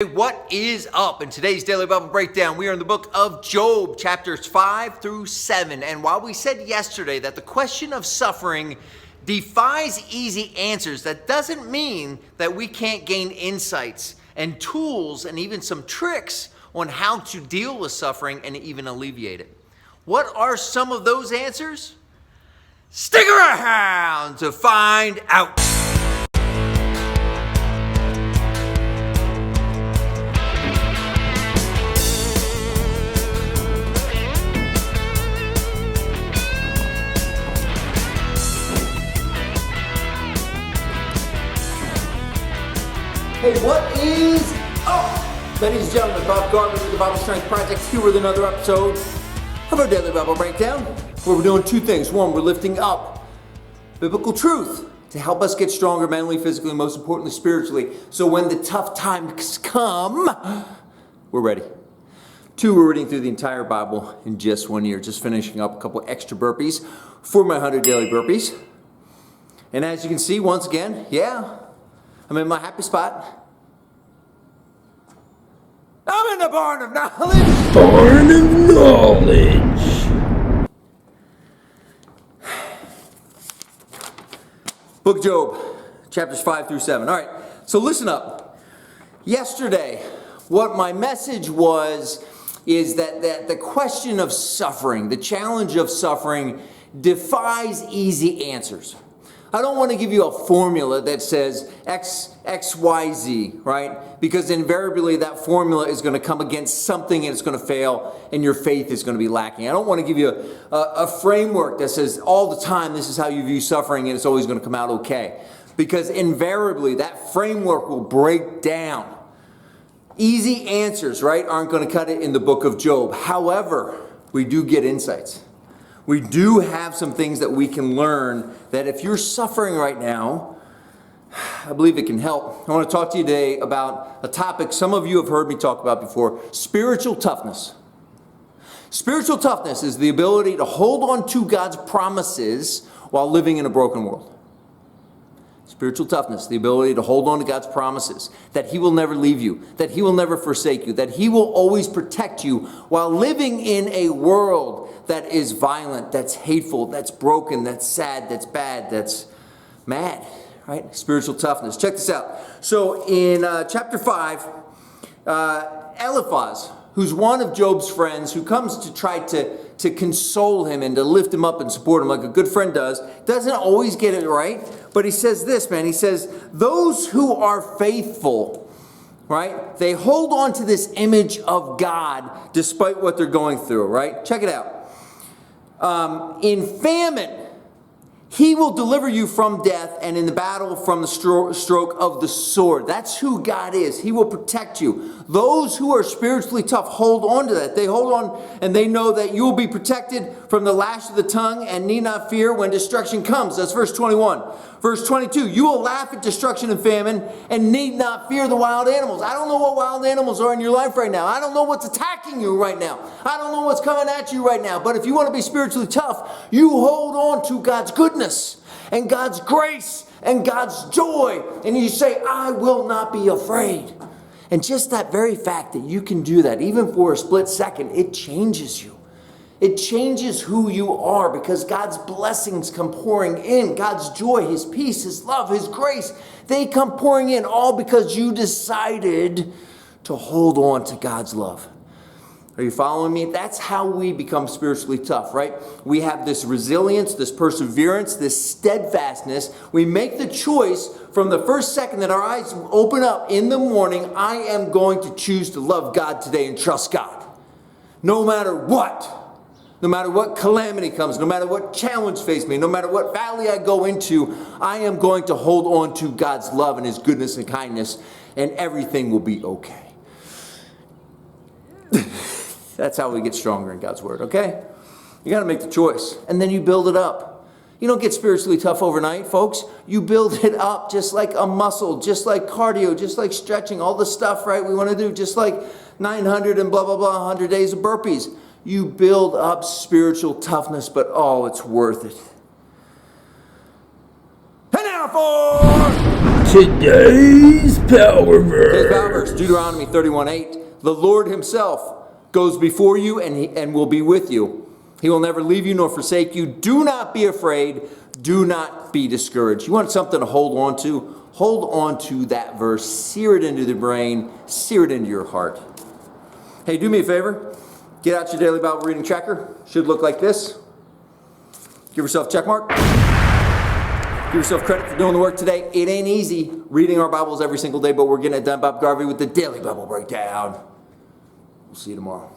What is up? In today's Daily Bible Breakdown, we are in the book of Job, chapters 5 through 7. And while we said yesterday that the question of suffering defies easy answers, that doesn't mean that we can't gain insights and tools and even some tricks on how to deal with suffering and even alleviate it. What are some of those answers? Stick around to find out. Hey, what is up? Ladies and gentlemen, Bob Gardner with the Bible Strength Project here with another episode of our Daily Bible Breakdown, where we're doing two things. One, we're lifting up biblical truth to help us get stronger mentally, physically, and most importantly, spiritually. So when the tough times come, we're ready. Two, we're reading through the entire Bible in just 1 year, just finishing up a couple extra burpees for my 100 daily burpees. And as you can see, once again, I'm in my happy spot. I'm in the barn of knowledge. Barn of knowledge. Book of Job, chapters 5 through 7. All right, so listen up. Yesterday, what my message was is that the question of suffering, the challenge of suffering, defies easy answers. I don't want to give you a formula that says X, Y, Z, right? Because invariably that formula is going to come against something and it's going to fail and your faith is going to be lacking. I don't want to give you a framework that says all the time this is how you view suffering and it's always going to come out okay. Because invariably that framework will break down. Easy answers, right, aren't going to cut it in the book of Job. However, we do get insights. We do have some things that we can learn that if you're suffering right now, I believe it can help. I want to talk to you today about a topic some of you have heard me talk about before, spiritual toughness. Spiritual toughness is the ability to hold on to God's promises while living in a broken world. Spiritual toughness, the ability to hold on to God's promises, that He will never leave you, that He will never forsake you, that He will always protect you while living in a world that is violent, that's hateful, that's broken, that's sad, that's bad, that's mad, right? Spiritual toughness. Check this out. So in chapter 5, Eliphaz, who's one of Job's friends, who comes to try to console him and to lift him up and support him like a good friend does, doesn't always get it right. But he says this, man. He says, those who are faithful, right, they hold on to this image of God despite what they're going through, right? Check it out. In famine, He will deliver you from death, and in the battle from the stroke of the sword. That's who God is. He will protect you. Those who are spiritually tough hold on to that. They hold on and they know that you will be protected from the lash of the tongue and need not fear when destruction comes. That's verse 21. Verse 22, you will laugh at destruction and famine and need not fear the wild animals. I don't know what wild animals are in your life right now. I don't know what's attacking you right now. I don't know what's coming at you right now. But if you want to be spiritually tough, you hold on to God's goodness and God's grace and God's joy. And you say, I will not be afraid. And just that very fact that you can do that, even for a split second, it changes you. It changes who you are because God's blessings come pouring in. God's joy, His peace, His love, His grace, they come pouring in all because you decided to hold on to God's love. Are you following me? That's how we become spiritually tough, right? We have this resilience, this perseverance, this steadfastness. We make the choice from the first second that our eyes open up in the morning, I am going to choose to love God today and trust God. No matter what. No matter what calamity comes, no matter what challenge faces me, no matter what valley I go into, I am going to hold on to God's love and His goodness and kindness, and everything will be okay. That's how we get stronger in God's Word, okay? You got to make the choice, and then you build it up. You don't get spiritually tough overnight, folks. You build it up just like a muscle, just like cardio, just like stretching, all the stuff, right, we want to do, just like 900 and blah, blah, blah, 100 days of burpees. You build up spiritual toughness, but oh, it's worth it. And now for Today's power Today's Bible verse. verse, Deuteronomy 31:8. The Lord himself goes before you and will be with you. He will never leave you nor forsake you. Do not be afraid. Do not be discouraged. You want something to hold on to? Hold on to that verse. Sear it into the brain. Sear it into your heart. Hey, do me a favor. Get out your daily Bible reading tracker. Should look like this. Give yourself a check mark. Give yourself credit for doing the work today. It ain't easy reading our Bibles every single day, but we're getting it done. Bob Garvey with the Daily Bible Breakdown. We'll see you tomorrow.